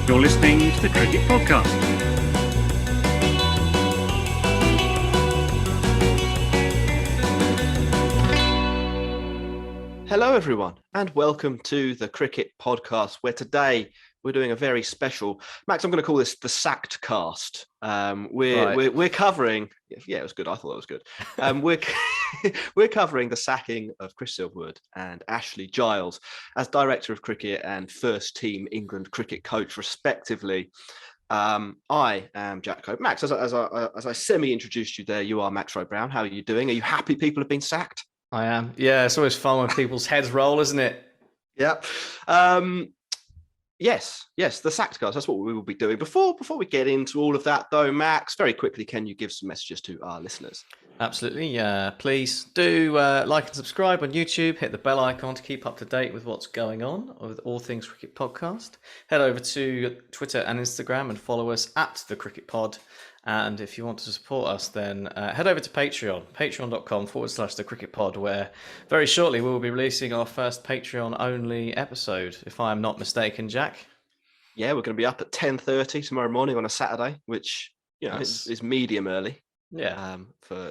You're listening to the Cricket Podcast. Hello, everyone, and welcome to the Cricket Podcast, where today we're doing a very special. Max, I'm going to call this the Sacked Cast. We're covering. Yeah, it was good. I thought it was good. We're covering the sacking of Chris Silverwood and Ashley Giles as Director of Cricket and First Team England Cricket Coach, respectively. I am Jack Cope. Max, as I semi-introduced you there, you are Max Rowe-Brown. How are you doing? Are you happy people have been sacked? I am. Yeah, it's always fun when people's heads roll, isn't it? Yeah. Yes, the Sacked Cast. That's what we will be doing. Before we get into all of that, though, Max, very quickly, can you give some messages to our listeners? Absolutely. Please do like and subscribe on YouTube. Hit the bell icon to keep up to date with what's going on with All Things Cricket Podcast. Head over to Twitter and Instagram and follow us at the Cricket Pod. And if you want to support us, then head over to Patreon, patreon.com/the Cricket Pod, where very shortly we will be releasing our first Patreon-only episode, if I'm not mistaken, Jack. Yeah, we're going to be up at 10:30 tomorrow morning on a Saturday, which is medium early. Yeah. For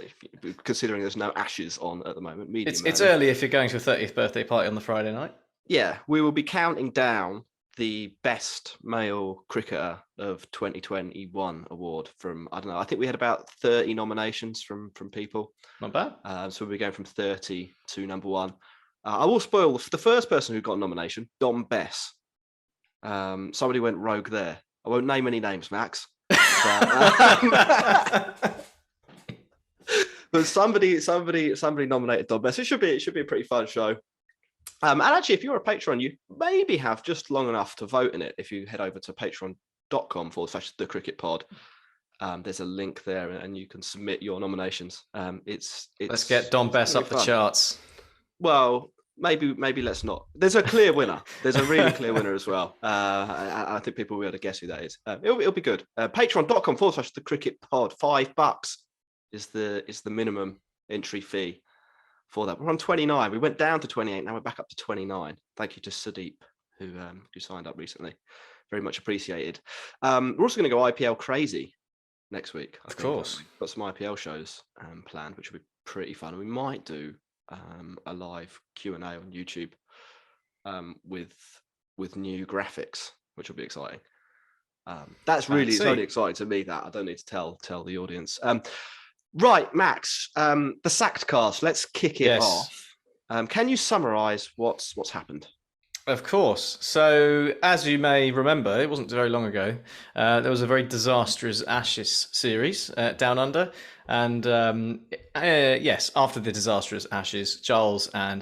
considering there's no Ashes on at the moment, medium. It's early if you're going to a 30th birthday party on the Friday night. Yeah, we will be counting down the best male cricketer of 2021 award from, I don't know, I think we had about 30 nominations from people. Not bad. So we'll be going from 30 to number one. I will spoil the first person who got a nomination, Dom Bess. Somebody went rogue there. I won't name any names, Max. But somebody nominated Dom Bess. It should be a pretty fun show. And actually, if you're a patron, you maybe have just long enough to vote in it. If you head over to patreon.com/the Cricket Pod, there's a link there, and you can submit your nominations. Let's get Dom Bess up the charts. Well, maybe let's not. There's a clear winner. There's a really clear winner as well. I think people will be able to guess who that is. It'll be good. Patreon.com/the Cricket Pod. $5 is the minimum entry fee for that. We're on 29. We went down to 28. Now we're back up to 29. Thank you to Sudeep who signed up recently. Very much appreciated. We're also going to go IPL crazy next week. Of course. We've got some IPL shows planned, which will be pretty fun. We might do a live Q&A on YouTube with new graphics, which will be exciting. That's really it's only exciting to me that I don't need to tell the audience. Right, Max, the Sacked Cast, let's kick it off. Can you summarise what's happened? Of course. So, as you may remember, it wasn't very long ago, there was a very disastrous Ashes series down under. And yes, after the disastrous Ashes, Giles and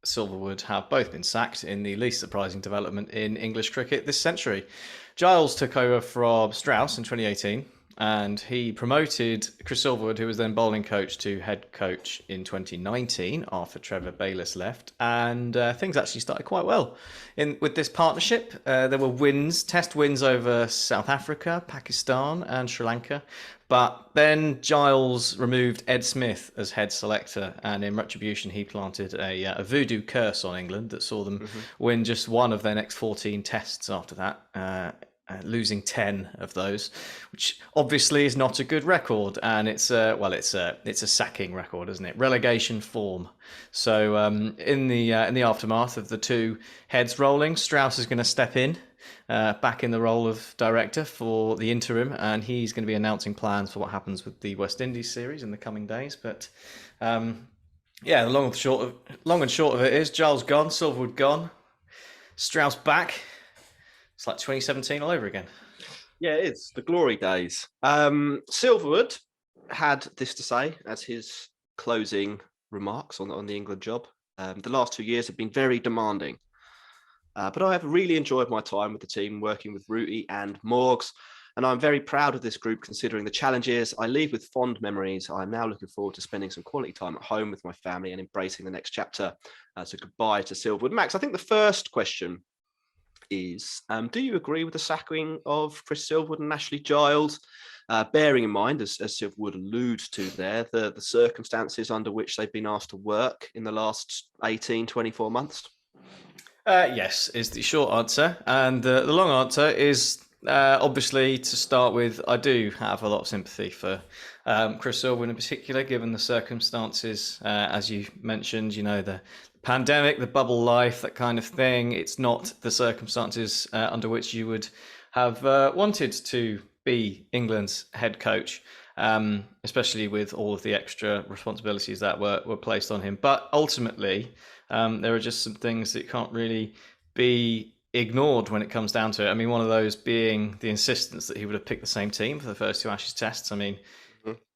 Silverwood have both been sacked in the least surprising development in English cricket this century. Giles took over from Strauss in 2018. And he promoted Chris Silverwood, who was then bowling coach, to head coach in 2019 after Trevor Bayliss left. And things actually started quite well with this partnership. There were test wins over South Africa, Pakistan and Sri Lanka. But then Giles removed Ed Smith as head selector, and in retribution he planted a voodoo curse on England that saw them win just one of their next 14 tests after that. Losing 10 of those, which obviously is not a good record, and it's a sacking record, isn't it? Relegation form. So in the aftermath of the two heads rolling, Strauss is going to step in, back in the role of director for the interim, and he's going to be announcing plans for what happens with the West Indies series in the coming days. But the long and short of it is Giles gone, Silverwood gone, Strauss back. It's like 2017 all over again. Yeah, it is. The glory days. Silverwood had this to say as his closing remarks on the England job. The last 2 years have been very demanding. But I have really enjoyed my time with the team, working with Rooty and Morgs. And I'm very proud of this group considering the challenges. I leave with fond memories. I'm now looking forward to spending some quality time at home with my family and embracing the next chapter. So goodbye to Silverwood. Max, I think the first question is, do you agree with the sacking of Chris Silverwood and Ashley Giles? Bearing in mind, as Silverwood alludes to there, the circumstances under which they've been asked to work in the last 18, 24 months? Yes, is the short answer. And the long answer is Obviously, to start with, I do have a lot of sympathy for Chris Silverwood in particular, given the circumstances, as you mentioned, the pandemic, the bubble life, that kind of thing. It's not the circumstances under which you would have wanted to be England's head coach, especially with all of the extra responsibilities that were placed on him. But ultimately, there are just some things that can't really be ignored when it comes down to it. I mean, one of those being the insistence that he would have picked the same team for the first two Ashes tests. I mean,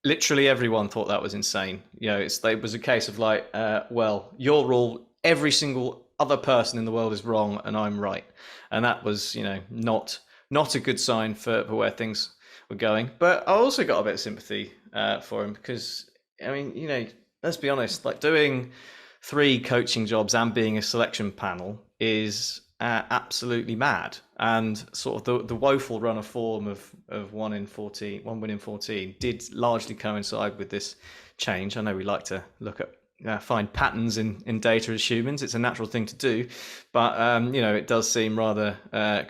literally everyone thought that was insane. It was a case of like, well, your rule, every single other person in the world is wrong and I'm right. And that was, not a good sign for where things were going. But I also got a bit of sympathy for him because, I mean, let's be honest, like doing 3 coaching jobs and being a selection panel is absolutely mad. And sort of the woeful run of form of 1 win in 14 did largely coincide with this change. I know we like to look at find patterns in data as humans. It's a natural thing to do, but it does seem rather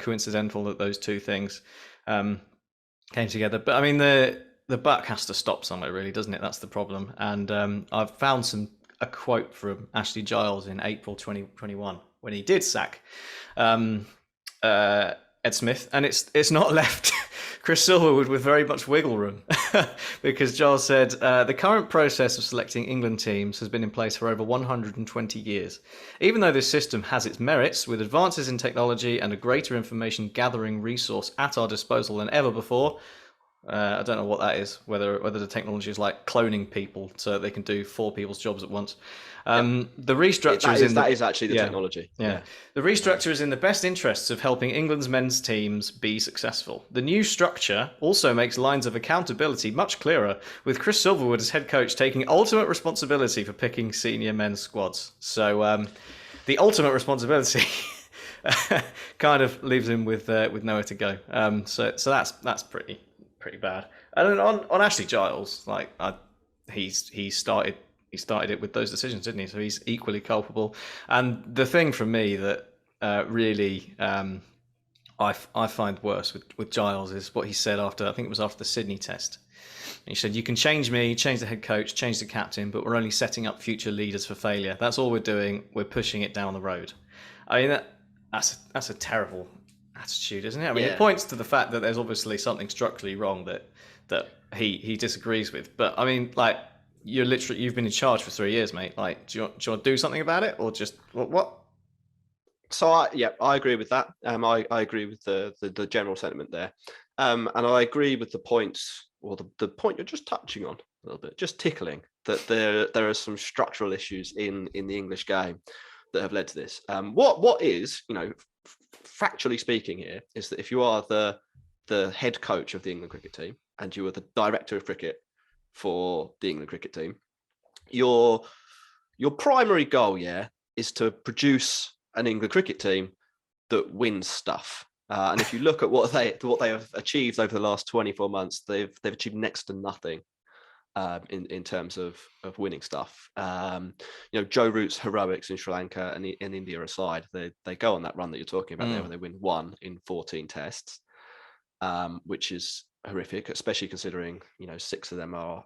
coincidental that those two things came together. But I mean, the buck has to stop somewhere, really, doesn't it? That's the problem. And I've found a quote from Ashley Giles in April 2021 when he did sack Ed Smith, and it's not left Chris Silverwood with very much wiggle room because Giles said the current process of selecting England teams has been in place for over 120 years. Even though this system has its merits, with advances in technology and a greater information gathering resource at our disposal than ever before. I don't know what that is, whether the technology is like cloning people so they can do 4 people's jobs at once. The restructure that is actually the technology. Yeah. The restructure is in the best interests of helping England's men's teams be successful. The new structure also makes lines of accountability much clearer, with Chris Silverwood as head coach taking ultimate responsibility for picking senior men's squads. So the ultimate responsibility kind of leaves him with nowhere to go. So that's pretty bad. And then on Ashley Giles, like he started it with those decisions, didn't he? So he's equally culpable. And the thing for me that really I find worse with Giles is what he said after the Sydney test. He said, "You can change me, change the head coach, change the captain, but we're only setting up future leaders for failure. That's all we're doing. We're pushing it down the road." I mean, that's a terrible attitude, isn't it? I mean, It points to the fact that there's obviously something structurally wrong that he disagrees with. But I mean, like, you've been in charge for 3 years, mate. Like, do you want to do something about it, or just what? So I agree with that. I agree with the general sentiment there, and I agree with the points, or the point you're just touching on a little bit, just tickling, that there are some structural issues in the English game that have led to this. What is, factually speaking here, is that if you are the head coach of the England cricket team and you are the director of cricket for the England cricket team, your primary goal, is to produce an England cricket team that wins stuff. And if you look at what they have achieved over the last 24 months, they've achieved next to nothing in terms of winning stuff. Joe Root's heroics in Sri Lanka and in India aside, they go on that run that you're talking about there, where they win 1 in 14 tests, which is horrific, especially considering 6 of them are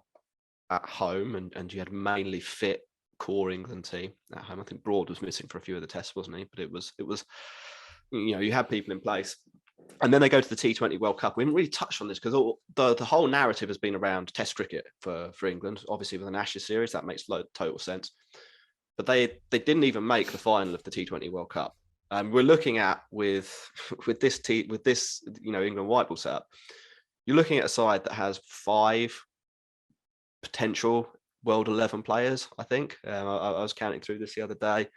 at home, and you had mainly fit core England team at home. I think Broad was missing for a few of the tests, wasn't he? But it was you had people in place. And then they go to the T20 World Cup. We haven't really touched on this because the whole narrative has been around Test cricket for England. Obviously, with an Ashes series, that makes total sense. But they didn't even make the final of the T20 World Cup. We're looking at with this England white ball setup. You're looking at a side that has 5 potential World 11 players. I think I was counting through this the other day.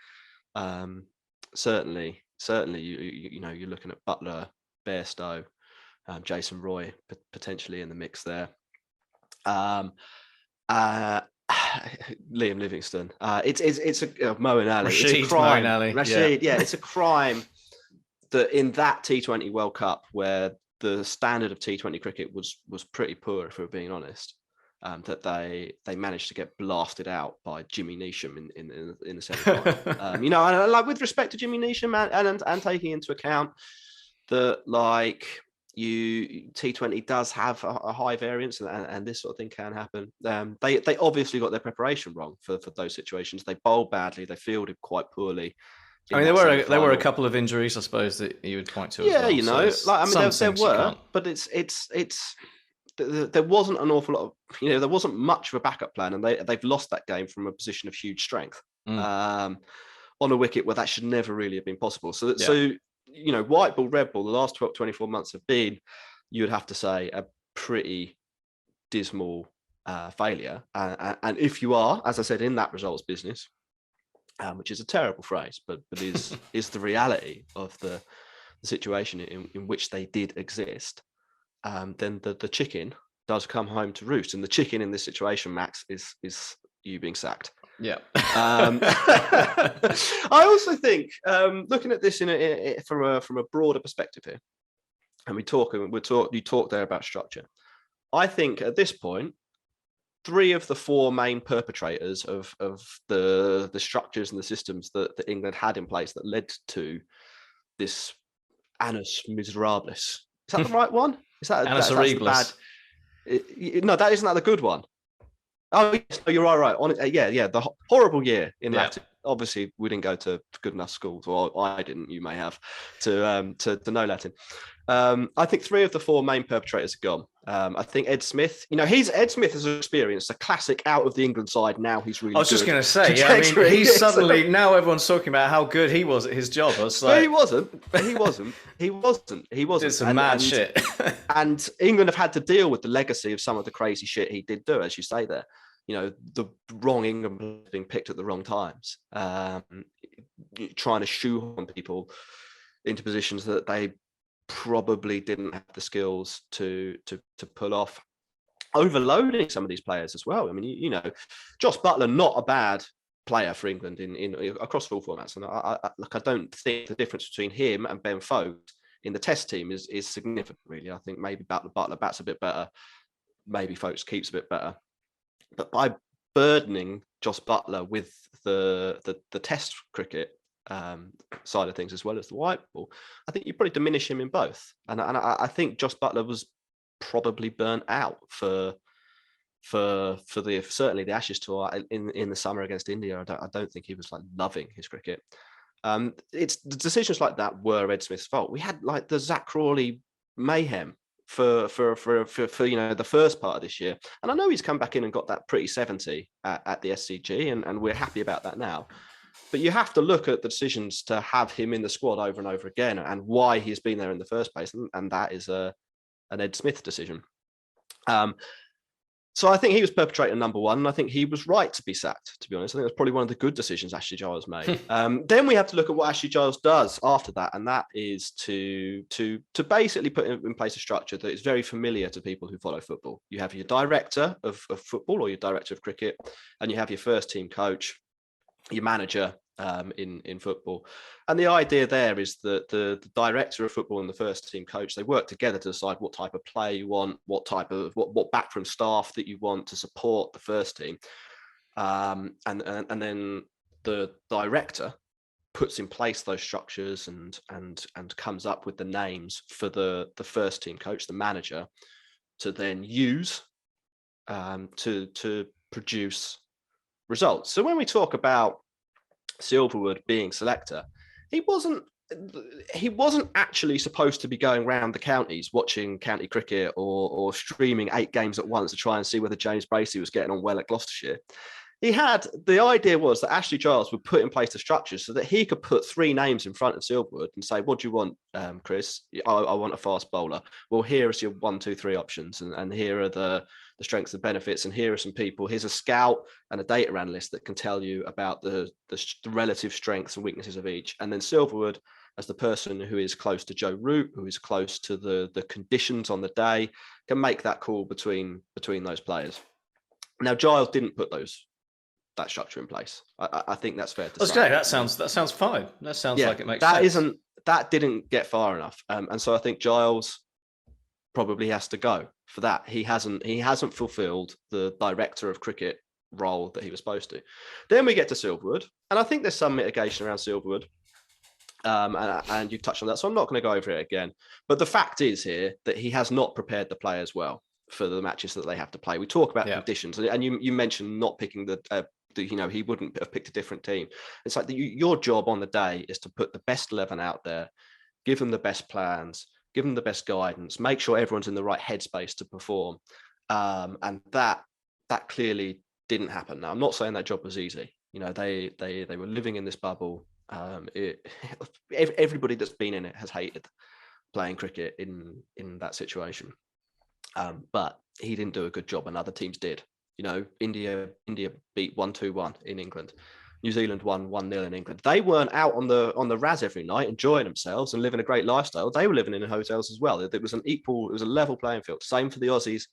Certainly, you're looking at Butler, Bairstow, Jason Roy potentially in the mix there. Liam Livingstone. It's a Moeen Ali. Rashid, it's a crime. Moeen Ali. Rashid, it's a crime that in that T20 World Cup, where the standard of T20 cricket was pretty poor, if we're being honest, that they managed to get blasted out by Jimmy Neesham in the semi-final. And like, with respect to Jimmy Neesham and taking into account that, like, T20 does have a high variance, and this sort of thing can happen. They obviously got their preparation wrong for those situations. They bowled badly. They fielded quite poorly. I mean, there were a couple of injuries, I suppose, that you would point to. Yeah, as well. there were, but there wasn't an awful lot of, there wasn't much of a backup plan, and they've lost that game from a position of huge strength on a wicket where that should never really have been possible. So white ball, red ball, the last 12, 24 months have been, you would have to say, a pretty dismal failure. And if you are, as I said, in that results business, which is a terrible phrase, but is the reality of the situation in which they did exist, then the chicken does come home to roost. And the chicken in this situation, Max, is you being sacked. Yeah. I also think, looking at this from a broader perspective here, and you talk there about structure. I think at this point, 3 of the 4 main perpetrators of the structures and the systems that England had in place that led to this annus miserabilis. Is that the right one? Is that annus horribilis? No, that isn't that the good one. Oh, yes, no, you're right. Yeah. The horrible year in Latin. Obviously, we didn't go to good enough schools, or I didn't. You may have to know Latin. I think 3 of the 4 main perpetrators are gone. I think Ed Smith. Ed Smith has experienced a classic out of the England side. Now he's really. I was just going to say, he's suddenly now everyone's talking about how good he was at his job. I was like, but he wasn't. Did some mad shit. And England have had to deal with the legacy of some of the crazy shit he did do, as you say there. The wrong England being picked at the wrong times, trying to shoehorn people into positions that they probably didn't have the skills to pull off, overloading some of these players as well. I mean, Josh Butler, not a bad player for England in across all formats, and I don't think the difference between him and Ben Foakes in the Test team is significant, really. I think maybe Butler bats a bit better, maybe Foakes keeps a bit better. But by burdening Josh Butler with the Test cricket side of things as well as the white ball, I think you probably diminish him in both. And I think Josh Butler was probably burnt out for certainly the Ashes tour in the summer against India. I don't think he was loving his cricket. It's the decisions like that were Ed Smith's fault. We had the Zach Crawley mayhem for the first part of this year, and I know he's come back in and got that pretty 70 at the SCG, and we're happy about that now. But you have to look at the decisions to have him in the squad over and over again, and why he's been there in the first place, and that is an Ed Smith decision. So I think he was perpetrator number 1, and I think he was right to be sacked, to be honest. I think that's probably one of the good decisions Ashley Giles made. Then we have to look at what Ashley Giles does after that, and that is to basically put in place a structure that is very familiar to people who follow football. You have your director of football, or your director of cricket, and you have your first team coach, your manager in football. And the idea there is that the director of football and the first team coach, they work together to decide what type of play you want, what backroom staff that you want to support the first team. And then the director puts in place those structures and comes up with the names for the first team coach, the manager, to then use to produce results. So when we talk about Silverwood being selector, he wasn't actually supposed to be going around the counties watching county cricket or streaming 8 games at once to try and see whether James Bracey was getting on well at Gloucestershire. The idea was that Ashley Giles would put in place the structures so that he could put 3 names in front of Silverwood and say, what do you want, Chris? I want a fast bowler. Well, here is your 1, 2, 3 options, and here are the strengths and benefits, and here are some people. Here's a scout and a data analyst that can tell you about the relative strengths and weaknesses of each. And then Silverwood, as the person who is close to Joe Root, who is close to the conditions on the day, can make that call between those players. Now, Giles didn't put that structure in place. I think that's fair to say. Okay, that sounds fine. That sounds like it makes sense. That didn't get far enough, and so I think Giles probably has to go for that. He hasn't fulfilled the director of cricket role that he was supposed to. Then we get to Silverwood, and I think there's some mitigation around Silverwood. And you've touched on that, so I'm not going to go over it again. But the fact is here that he has not prepared the players well for the matches that they have to play. We talk about conditions, and you mentioned not picking he wouldn't have picked a different team. It's like your job on the day is to put the best 11 out there, give them the best plans, give them the best guidance, make sure everyone's in the right headspace to perform. And that clearly didn't happen. Now, I'm not saying that job was easy. They were living in this bubble. Everybody that's been in it has hated playing cricket in that situation. But he didn't do a good job, and other teams did. India beat 1-2-1 in England. New Zealand won 1-0 in England. They weren't out on the Raz every night enjoying themselves and living a great lifestyle. They were living in hotels as well. It was a level playing field. Same for the Aussies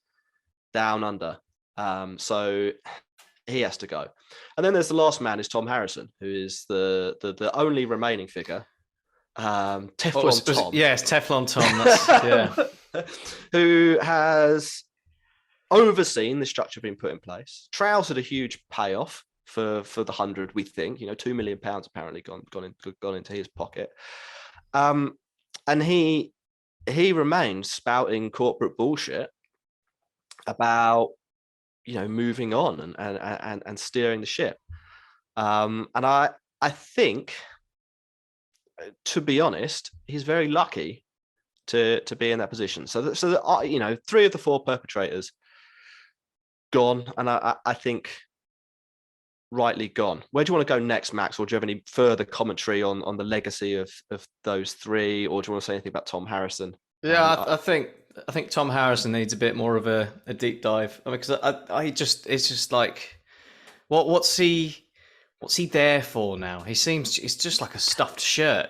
down under. So he has to go. And then there's the last man is Tom Harrison, who is the only remaining figure. Teflon Tom. Yes, Teflon Tom. Who has overseen the structure being put in place. Trials had a huge payoff for the 100, we think. £2 million apparently gone into his pocket. And he remains spouting corporate bullshit about moving on and steering the ship. And I think, to be honest, he's very lucky to be in that position. So that 3 of the 4 perpetrators gone, and I think rightly gone. Where do you want to go next, Max? Or do you have any further commentary on the legacy of those 3, or do you want to say anything about Tom Harrison? Yeah, I think Tom Harrison needs a bit more of a deep dive. I mean, because it's just like, what's he there for now? He's just like a stuffed shirt,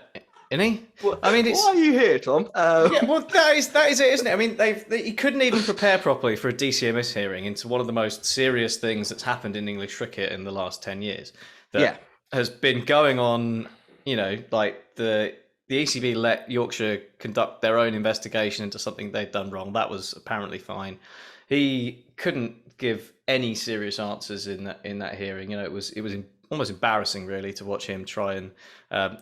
isn't he? Well, I mean, why are you here, Tom? Yeah, well, that is it, isn't it? I mean, he couldn't even prepare properly for a DCMS hearing into one of the most serious things that's happened in English cricket in the last 10 years. That has been going on. Like the ECB let Yorkshire conduct their own investigation into something they'd done wrong. That was apparently fine. He couldn't give any serious answers in that hearing. It was almost embarrassing, really, to watch him try and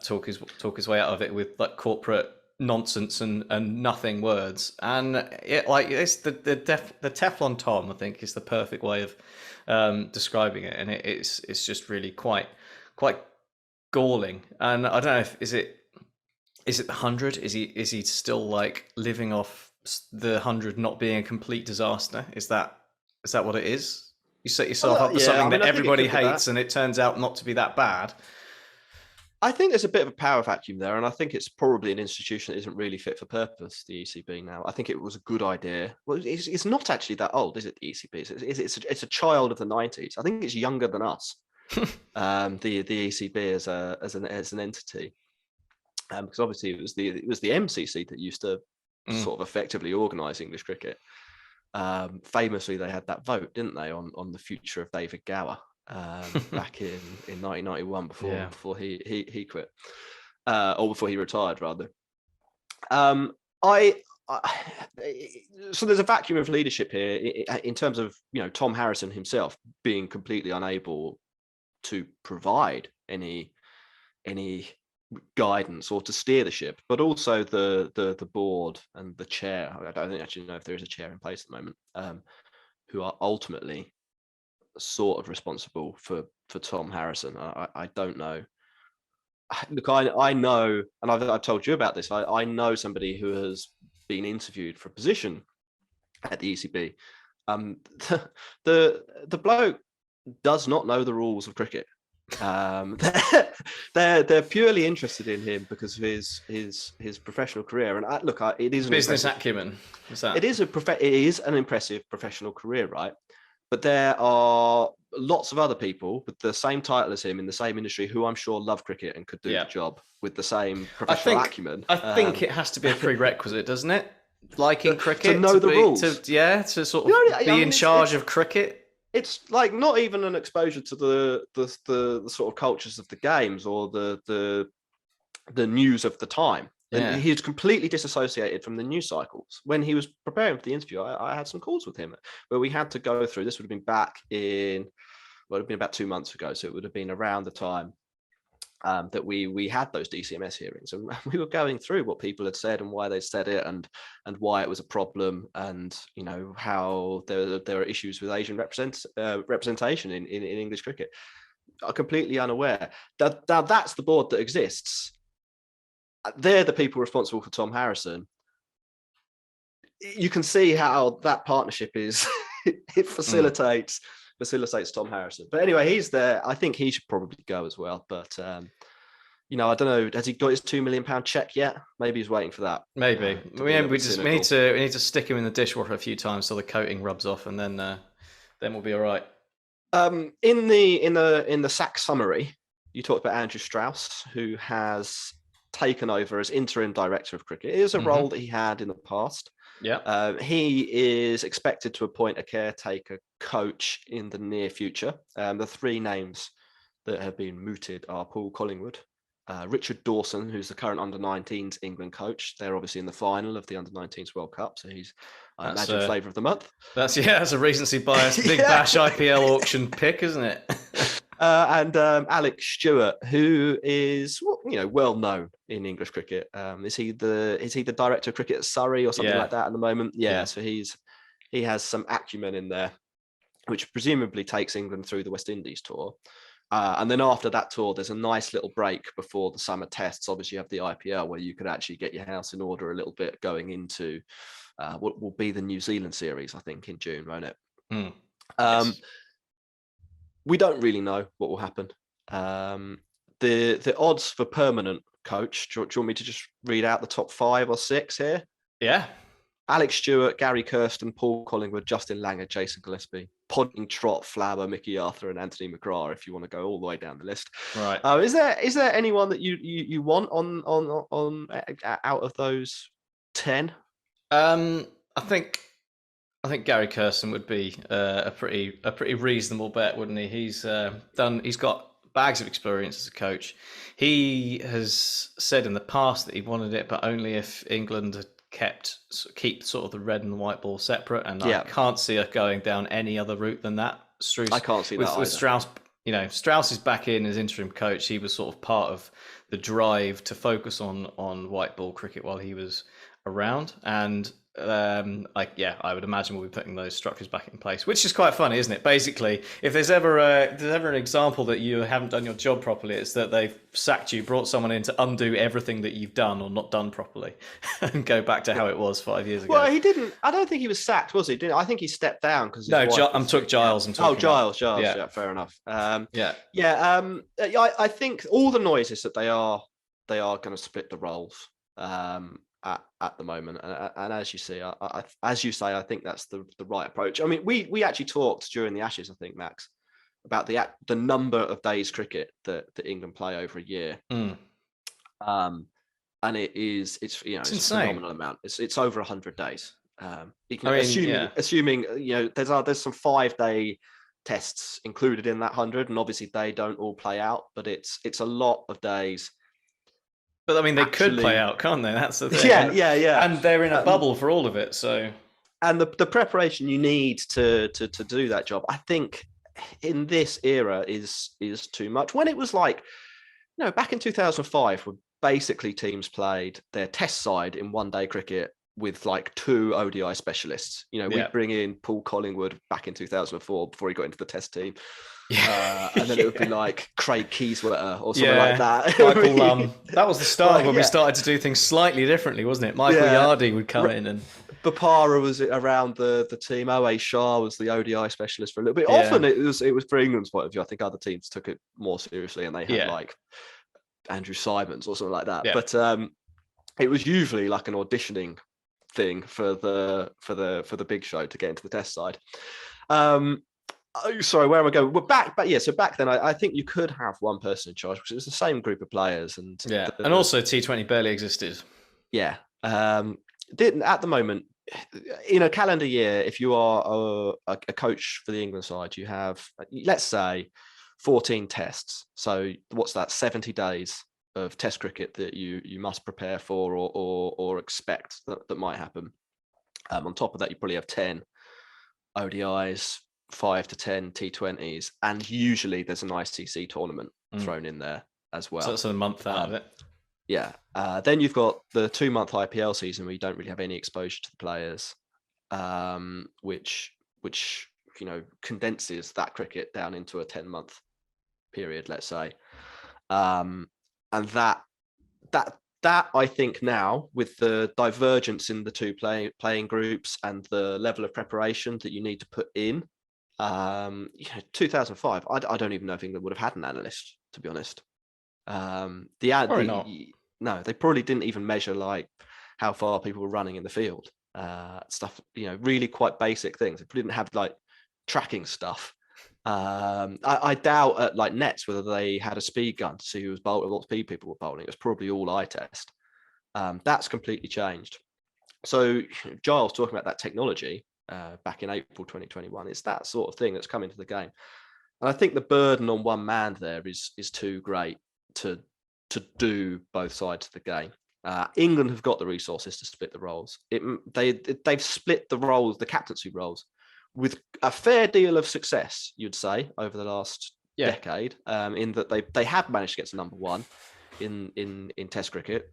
talk his way out of it with like corporate nonsense and nothing words. And it's the Teflon Tom, I think, is the perfect way of describing it. And it's just really quite galling. And I don't know if is it the 100? Is he still like living off the 100 not being a complete disaster? Is that what it is? You set yourself up for something that everybody hates, and it turns out not to be that bad. I think there's a bit of a power vacuum there, and I think it's probably an institution that isn't really fit for purpose, the ECB now. I think it was a good idea. Well, it's not actually that old, is it, the ECB? It's a child of the 90s. I think it's younger than us, the ECB as an entity. Because obviously it was the MCC that used to sort of effectively organise English cricket. Famously, they had that vote, didn't they, on the future of David Gower back in 1991 before he quit, or before he retired, rather. So there's a vacuum of leadership here in terms of Tom Harrison himself being completely unable to provide any guidance or to steer the ship, but also the board and the chair. I don't actually know if there is a chair in place at the moment, who are ultimately sort of responsible for Tom Harrison. I don't know. Look, I know, and I've told you about this. I know somebody who has been interviewed for a position at the ECB. The bloke does not know the rules of cricket. They're purely interested in him because of his professional career, and it is business acumen. It is an impressive professional career, right? But there are lots of other people with the same title as him in the same industry who I'm sure love cricket and could do the job with the same professional acumen. I think it has to be a prerequisite, doesn't it? Like in cricket, to know the rules, to sort of be in charge of cricket. It's like not even an exposure to the sort of cultures of the games or the news of the time. And he's completely disassociated from the news cycles. When he was preparing for the interview, I had some calls with him where we had to go through. This would have been back in, well, it would have been about 2 months ago. So it would have been around the time that we had those DCMS hearings, and we were going through what people had said and why they said it, and why it was a problem, and how there are issues with Asian representation in English cricket. I'm completely unaware. Now that's the board that exists. They're the people responsible for Tom Harrison. You can see how that partnership is. It facilitates Tom Harrison. But anyway, he's there. I think he should probably go as well. But I don't know. Has he got his £2 million check yet? Maybe he's waiting for that. Maybe. We need to stick him in the dishwasher a few times so the coating rubs off, and then we'll be all right. In the sack summary, you talked about Andrew Strauss, who has taken over as interim director of cricket. It is a role that he had in the past. Yeah. He is expected to appoint a caretaker coach in the near future. The three names that have been mooted are Paul Collingwood, Richard Dawson, who's the current under-19s England coach. They're obviously in the final of the under-19s World Cup, so he's, I imagine, flavour of the month. That's a recency bias, big bash IPL auction pick, isn't it? And Alex Stewart, who is well known in English cricket. Is he the director of cricket at Surrey or something like that at the moment? Yeah. So he has some acumen in there, which presumably takes England through the West Indies tour. And then after that tour, there's a nice little break before the summer tests. Obviously, you have the IPL where you could actually get your house in order a little bit going into what will be the New Zealand series, I think, in June, won't it? Yes. We don't really know what will happen. The odds for permanent coach, do you want me to just read out the top 5 or 6 here? Yeah. Alex Stewart, Gary Kirsten, Paul Collingwood, Justin Langer, Jason Gillespie, Podding, Trott, Flower, Mickey Arthur, and Anthony McGrath, if you want to go all the way down the list. Right. Is there anyone that you want on out of those 10? I think Gary Kirsten would be a pretty reasonable bet, wouldn't he? He's got bags of experience as a coach. He has said in the past that he wanted it, but only if England had keep sort of the red and the white ball separate, and I can't see us going down any other route than that. I can't see that either. With Strauss, Strauss is back in as interim coach. He was sort of part of the drive to focus on white ball cricket while he was around, and I would imagine we'll be putting those structures back in place, which is quite funny, isn't it? Basically, if there's ever an example that you haven't done your job properly, it's that they've sacked you, brought someone in to undo everything that you've done or not done properly, and go back to how it was 5 years ago. Well, he didn't. I don't think he was sacked, was he? I think he stepped down because I'm talking Giles. Giles. Yeah, fair enough. I think all the noise is that they are going to split the roles. At the moment, and as you say, I think that's the right approach. I mean, we actually talked during the Ashes, I think, Max, about the number of days cricket that England play over a year, and it's a phenomenal amount. It's over 100 days. Assuming there's some 5-day tests included in that 100, and obviously they don't all play out, but it's a lot of days. But I mean, they could play out, can't they? That's the thing. Yeah. And they're in a bubble for all of it. So, and the preparation you need to do that job, I think, in this era is too much. When it was like, back in 2005, when basically teams played their test side in one-day cricket with like 2 ODI specialists. We'd bring in Paul Collingwood back in 2004 before he got into the test team. And then it would be like Craig Keyswetter or something like that. Michael that was the start when we started to do things slightly differently, wasn't it? Michael Yardy would come in, and Bapara was around the team. O.A. Shah was the ODI specialist for a little bit. Often it was for England's point of view. I think other teams took it more seriously, and they had like Andrew Simons or something like that. But it was usually like an auditioning thing for the big show to get into the test side. Sorry, where am I going? We're back, but so back then, I think you could have one person in charge because it was the same group of players, and and also T20 barely existed. Didn't at the moment in a calendar year. If you are a coach for the England side, you have, let's say, 14 tests. So what's that? 70 days of test cricket that you must prepare for or expect that might happen. On top of that, you probably have 10 ODIs. 5 to 10 T20s, and usually there's an ICC tournament thrown in there. as well. So that's a month out of it. Yeah. Then you've got the 2-month IPL season where you don't really have any exposure to the players, which condenses that cricket down into a 10-month period, let's say. And that I think now, with the divergence in the two playing groups and the level of preparation that you need to put in, 2005, I don't even know if England would have had an analyst, to be honest. Probably not. No, they probably didn't even measure like how far people were running in the field, stuff, really quite basic things. They didn't have like tracking stuff. I doubt at like Nets whether they had a speed gun to see who was bowling, what speed people were bowling. It was probably all eye test. That's completely changed. So Giles talking about that technology back in April 2021, it's that sort of thing that's come into the game. And I think the burden on one man there is too great to do both sides of the game. England have got the resources to split the roles. They've split the roles, the captaincy roles, with a fair deal of success, you'd say, over the last decade, in that they have managed to get to number one in Test cricket.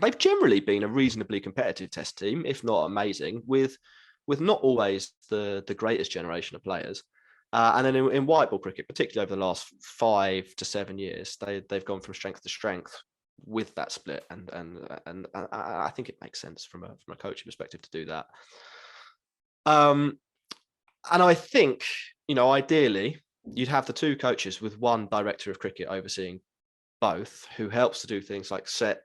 They've generally been a reasonably competitive Test team, if not amazing, with not always the greatest generation of players. And then in white ball cricket, particularly over the last 5 to 7 years, they've gone from strength to strength with that split, and I think it makes sense from a coaching perspective to do that. And I think, ideally, you'd have the two coaches with one director of cricket overseeing both, who helps to do things like settle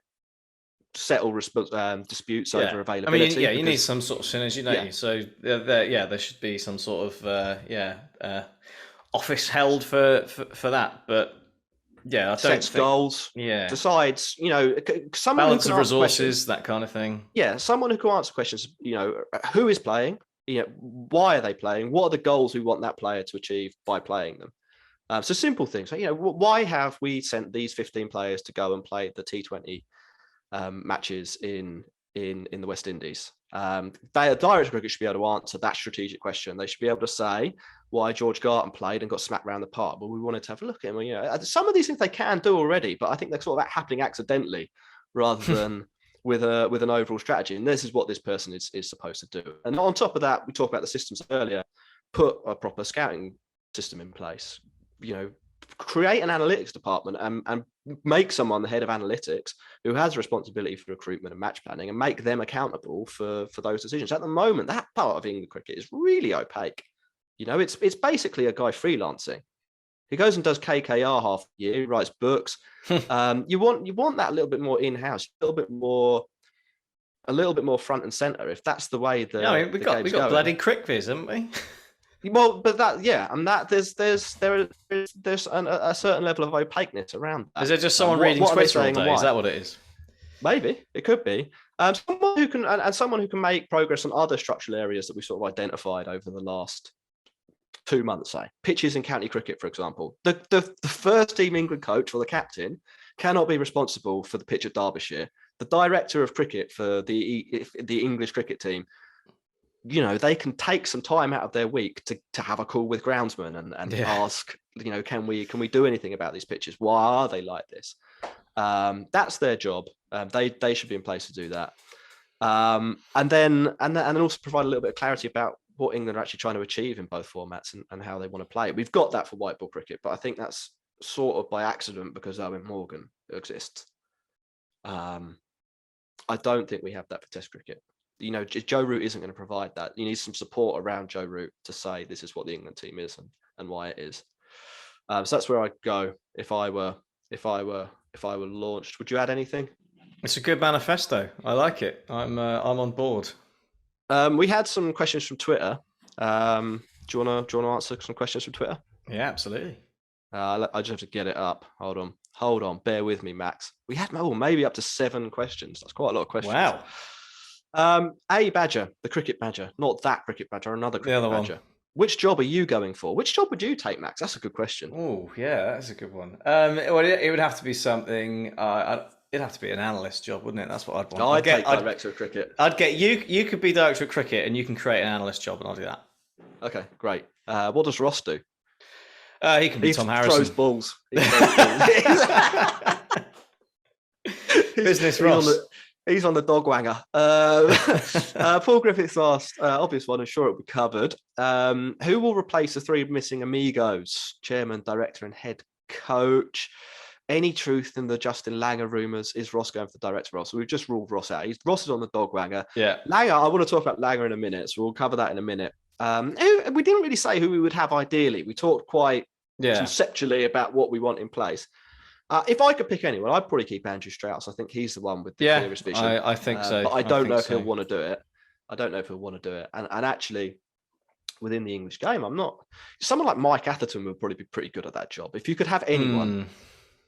disputes over availability. You need some sort of synergy, don't you? So there should be some sort of office held for that. But I don't sets goals. Decides. Someone balance who can of answer resources, that kind of thing. Yeah, someone who can answer questions. Who is playing? Why are they playing? What are the goals we want that player to achieve by playing them? So simple things. Why have we sent these 15 players to go and play the T20 matches in the West Indies? The director of cricket should be able to answer that strategic question. They should be able to say why George Garton played and got smacked around the park. But we wanted to have a look at him. Some of these things they can do already, but I think they're sort of happening accidentally rather than with an overall strategy. And this is what this person is supposed to do. And on top of that, we talked about the systems earlier. Put a proper scouting system in place. Create an analytics department and make someone the head of analytics who has responsibility for recruitment and match planning, and make them accountable for those decisions. At the moment, that part of England cricket is really opaque. It's basically a guy freelancing. He goes and does KKR half the year. He writes books. You want that a little bit more in-house, a little bit more front and center. If that's the way we got bloody crickviz, haven't we? Well, but there's a certain level of opaqueness around that. Is there just someone reading Twitter all day? Is that what it is? Maybe it could be someone who can make progress on other structural areas that we sort of identified over the last 2 months. Say pitches in county cricket, for example. The first team England coach or the captain cannot be responsible for the pitch at Derbyshire. The director of cricket for the English cricket team, they can take some time out of their week to have a call with groundsmen and ask, can we do anything about these pitches? Why are they like this? That's their job. They should be in place to do that. And then also provide a little bit of clarity about what England are actually trying to achieve in both formats and how they want to play. We've got that for white ball cricket, but I think that's sort of by accident because Owen Morgan exists. I don't think we have that for Test cricket. Joe Root isn't going to provide that. You need some support around Joe Root to say this is what the England team is and why it is. So that's where I'd go if I were launched. Would you add anything? It's a good manifesto. I like it. I'm on board. We had some questions from Twitter. Do you want to answer some questions from Twitter? Yeah, absolutely. I just have to get it up. Hold on. Bear with me, Max. We had maybe up to 7 questions. That's quite a lot of questions. Wow. A Badger, the cricket badger, not that cricket badger, another cricket badger. One. Which job are you going for? Which job would you take, Max? That's a good question. Oh, yeah, that's a good one. It would have to be something. It'd have to be an analyst job, wouldn't it? That's what I'd want. I'd take director of cricket. I'd get you. You could be director of cricket, and you can create an analyst job, and I'll do that. Okay, great. What does Ross do? He can be Tom Harrison. Throws balls. He throws balls. Business Ross. He's on the dog wanger. Paul Griffiths asked, obvious one, I'm sure it'll be covered. Who will replace the three missing amigos? Chairman, director, and head coach. Any truth in the Justin Langer rumours? Is Ross going for the director role? So we've just ruled Ross out. Ross is on the dog wanger. Yeah. Langer, I want to talk about Langer in a minute, so we'll cover that in a minute. We didn't really say who we would have ideally. We talked quite conceptually about what we want in place. If I could pick anyone, I'd probably keep Andrew Strauss. I think he's the one with the clearest vision. I think so. But I don't know if he'll want to do it. And actually, within the English game, I'm not. Someone like Mike Atherton would probably be pretty good at that job. If you could have anyone,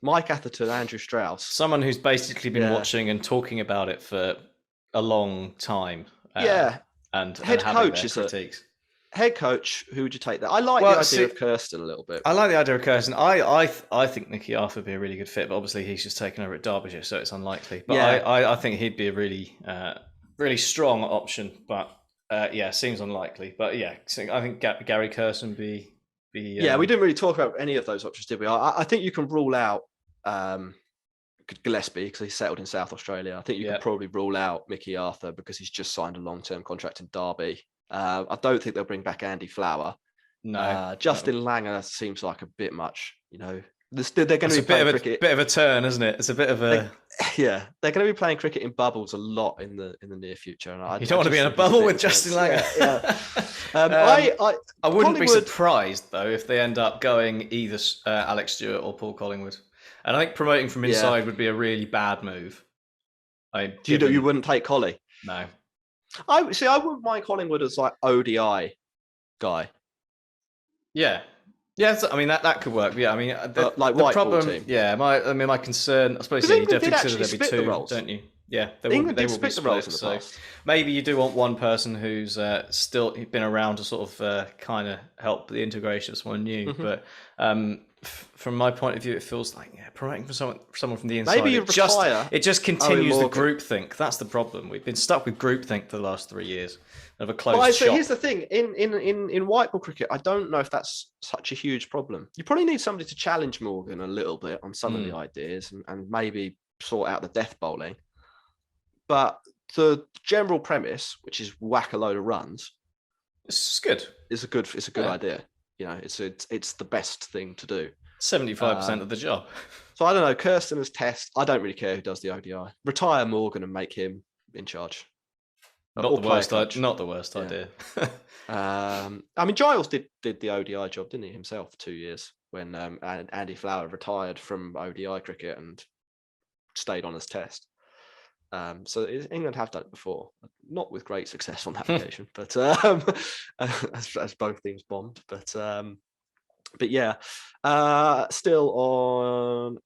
Mike Atherton, Andrew Strauss. Someone who's basically been watching and talking about it for a long time. And head coach is critiques. Head coach, who would you take there? I like the idea of Kirsten a little bit. I like the idea of Kirsten. I think Nicky Arthur would be a really good fit, but obviously he's just taken over at Derbyshire, so it's unlikely. But I think he'd be a really, really strong option. But seems unlikely. But I think Gary Kirsten would be. We didn't really talk about any of those options, did we? I think you can rule out Gillespie because he's settled in South Australia. I think you can probably rule out Mickey Arthur because he's just signed a long-term contract in Derby. I don't think they'll bring back Andy Flower. No. Justin Langer seems like a bit much, They're going to be playing cricket. Bit of a turn, isn't it? It's a bit of a... They're going to be playing cricket in bubbles a lot in the near future. And you don't want to be in a bubble with Justin Langer. I wouldn't be surprised, though, if they end up going either Alex Stewart or Paul Collingwood. And I think promoting from inside would be a really bad move. You wouldn't take Collie? No. I wouldn't mind Collingwood as like ODI guy. Yeah, I mean that could work. Yeah, I mean the problem. Team. Yeah, my concern. I suppose you don't consider there'd be two, don't you? Yeah, they will be split the roles in the past. Maybe you do want one person who's still been around to sort of kind of help the integration of someone new. But from my point of view, it feels like promoting for someone from the inside. Maybe you retire. It just continues the groupthink. That's the problem. We've been stuck with groupthink for the last 3 years of a closed shop. So here's the thing: in white ball cricket, I don't know if that's such a huge problem. You probably need somebody to challenge Morgan a little bit on some of the ideas and maybe sort out the death bowling. But the general premise, which is whack a load of runs, it's good. It's a good idea. It's the best thing to do. 75% of the job. So I don't know. Kirsten as test. I don't really care who does the ODI. Retire Morgan and make him in charge. Not the worst idea. I mean, Giles did the ODI job, didn't he, himself, 2 years when Andy Flower retired from ODI cricket and stayed on as test. So England have done it before, not with great success on that occasion, but as both teams bombed. But still on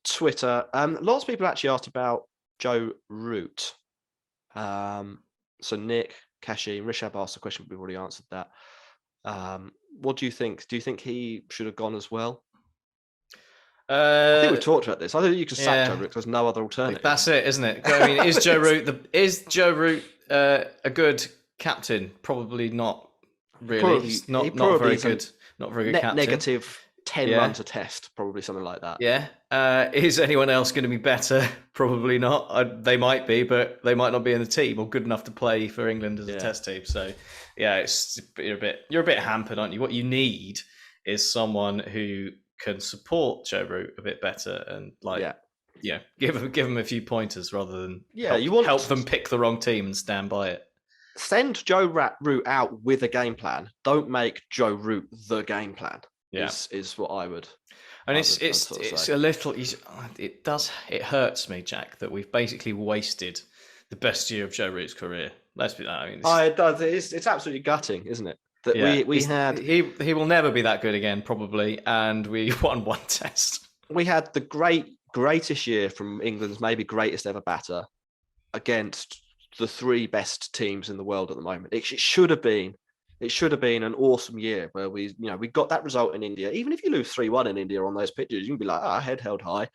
Twitter, lots of people actually asked about Joe Root. So Nick, Kashi, Rishabh asked a question, but we've already answered that. What do you think? Do you think he should have gone as well? I think we've talked about this. I think you can sack Joe Root. There's no other alternative. That's it, isn't it? I mean, is Joe Root a good captain? Probably not. Really, he's not very good. Not very good captain. Negative 10 runs a test, probably something like that. Yeah. Is anyone else going to be better? Probably not. They might be, but they might not be in the team or good enough to play for England as a test team. So, you're a bit hampered, aren't you? What you need is someone who can support Joe Root a bit better and give him a few pointers rather than help them pick the wrong team and stand by it. Send Joe Root out with a game plan. Don't make Joe Root the game plan. Is what I would. And it's a little. It hurts me, Jack, that we've basically wasted the best year of Joe Root's career. Let's be. I mean, it does. It's absolutely gutting, isn't it? That he will never be that good again, probably, and we won one test. We had the greatest year from England's maybe greatest ever batter against the three best teams in the world at the moment. It should have been an awesome year where we got that result in India. Even if you lose 3-1 in India on those pitches, you can be like, head held high.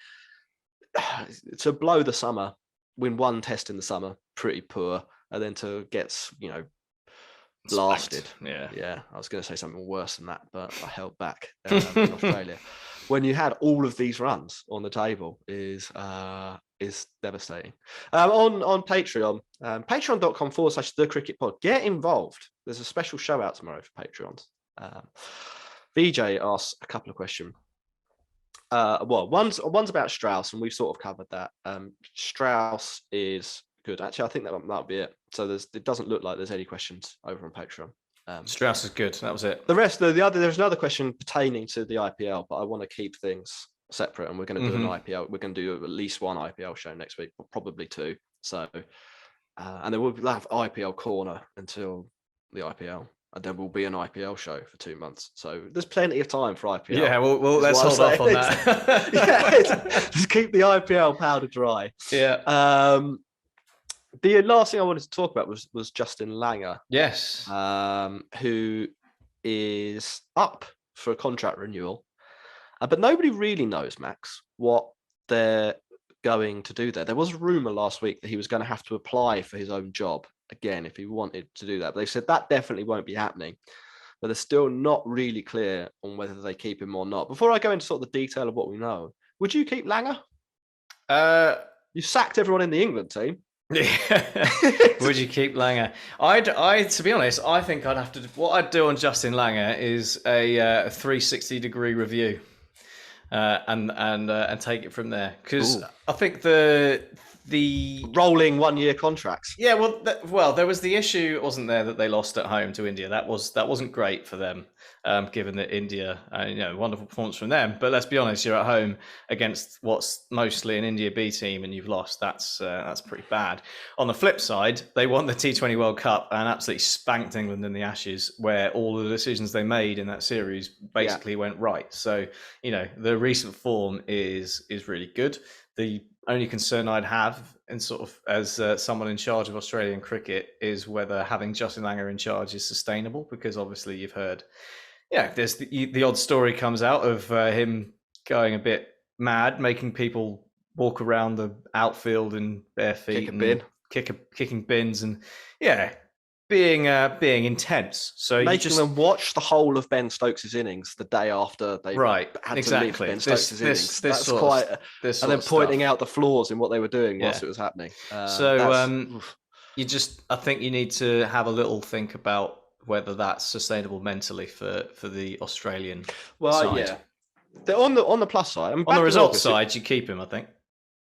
To blow the summer, win one test in the summer, pretty poor, and then to get blasted. Yeah. Yeah, I was going to say something worse than that, but I held back. In Australia, when you had all of these runs on the table, is devastating. On Patreon, patreon.com/the cricket pod. Get involved. There's a special show out tomorrow for Patreons. VJ asks a couple of questions. One's about Strauss, and we've sort of covered that. Strauss is good. Actually, I think that might be it. So it doesn't look like there's any questions over on Patreon. Strauss is good. That was it. The rest, there's another question pertaining to the IPL, but I want to keep things separate, and we're going to do an IPL. We're going to do at least one IPL show next week, probably two. So, and then we'll have IPL corner until the IPL. And then will be an IPL show for 2 months. So there's plenty of time for IPL. Yeah, well let's hold off on that. Just keep the IPL powder dry. Yeah. The last thing I wanted to talk about was Justin Langer. Yes. Who is up for a contract renewal. But nobody really knows, Max, what they're going to do there. There was a rumor last week that he was going to have to apply for his own job again if he wanted to do that, but they said that definitely won't be happening. But they're still not really clear on whether they keep him or not. Before I go into sort of the detail of what we know, would you keep Langer? You sacked everyone in the England team. Would you keep Langer? I to be honest, I think I'd have to. What I'd do on Justin Langer is a 360-degree review, and take it from there, because I think the rolling 1-year contracts. Yeah, well, there was the issue, wasn't there, that they lost at home to India. That wasn't great for them, given that India, wonderful performance from them. But let's be honest, you're at home against what's mostly an India B team, and you've lost. That's pretty bad. On the flip side, they won the T20 World Cup and absolutely spanked England in the Ashes, where all the decisions they made in that series basically went right. So the recent form is really good. The only concern I'd have, and sort of as someone in charge of Australian cricket, is whether having Justin Langer in charge is sustainable, because obviously you've heard, there's the odd story comes out of him going a bit mad, making people walk around the outfield in bare feet, kicking bins, and being intense. So making them watch the whole of Ben Stokes' innings the day after they had to leave Ben Stokes' innings. That's quite, and then pointing out the flaws in what they were doing whilst it was happening. I think you need to have a little think about whether that's sustainable mentally for the Australian side. Yeah. On the plus side, on the results side, you keep him, I think.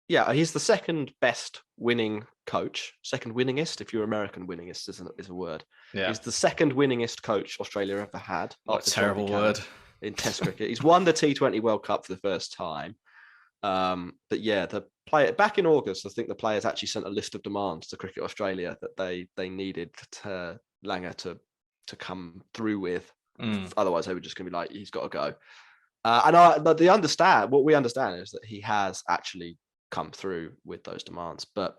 Yeah, he's the second best winning coach, second winningest. If you're American, winningest is a word. Yeah. He's the second winningest coach Australia ever had. What a terrible word. In Test cricket. He's won the T20 World Cup for the first time. But the player back in August, I think the players actually sent a list of demands to Cricket Australia that they needed Langer to come through with. Otherwise, they were just going to be like, he's got to go. But what we understand is that he has actually come through with those demands. But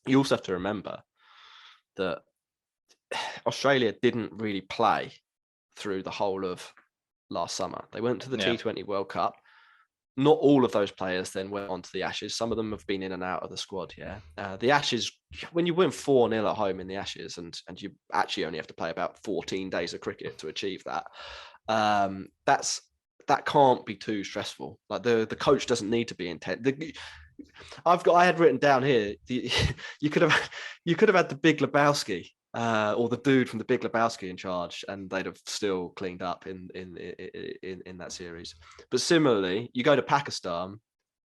you also have to remember that Australia didn't really play through the whole of last summer. They went to the T20 World Cup. Not all of those players then went on to the Ashes. Some of them have been in and out of the squad. The Ashes, when you win 4-0 at home in the Ashes, and you actually only have to play about 14 days of cricket to achieve that, that can't be too stressful. Like the coach doesn't need to be intense. I had written down here, you could have had the Big Lebowski or the dude from the Big Lebowski in charge, and they'd have still cleaned up in that series. But similarly, you go to Pakistan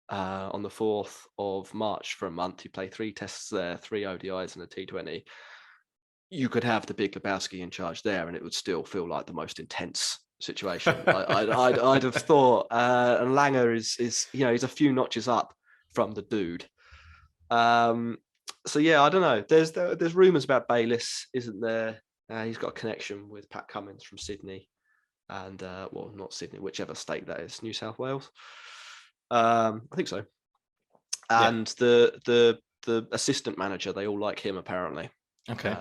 on the 4th of March for a month. You play 3 tests there, 3 ODIs and a T20. You could have the Big Lebowski in charge there, and it would still feel like the most intense situation. I'd have thought. And Langer is he's a few notches up from the dude. I don't know. There's rumours about Bayliss, isn't there? He's got a connection with Pat Cummins from Sydney, and not Sydney, whichever state that is, New South Wales. I think so. And the assistant manager, they all like him apparently. Okay.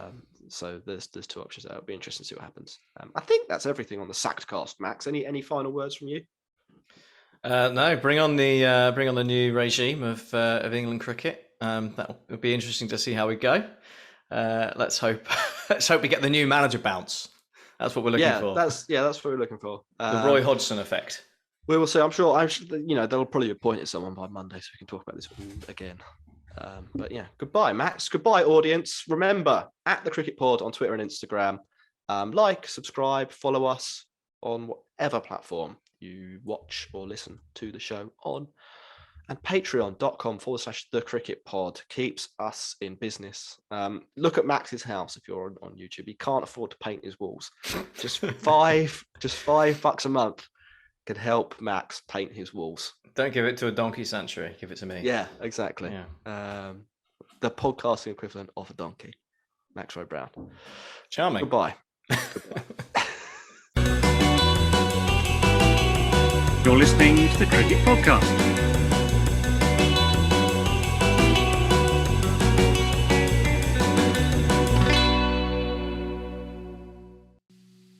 So there's 2 options there. It'll be interesting to see what happens. I think that's everything on the Sacked cast, Max. Any final words from you? No, bring on the new regime of England cricket. That will be interesting to see how we go. Let's hope Let's hope we get the new manager bounce. That's what we're looking for. That's what we're looking for. The Roy Hodgson effect. We will see. I'm sure. They'll probably appoint someone by Monday, so we can talk about this again. But yeah, goodbye, Max. Goodbye, audience. Remember, at the Cricket Pod on Twitter and Instagram. Like, subscribe, follow us on whatever platform you watch or listen to the show on. And patreon.com/the Cricket Pod keeps us in business. Look at Max's house if you're on YouTube. He can't afford to paint his walls. Just $5 a month could help Max paint his walls. Don't give it to a donkey sanctuary. Give it to me. Yeah, exactly. Yeah. The podcasting equivalent of a donkey. Max Roy Brown. Charming. Goodbye. You're listening to the Cricket Podcast.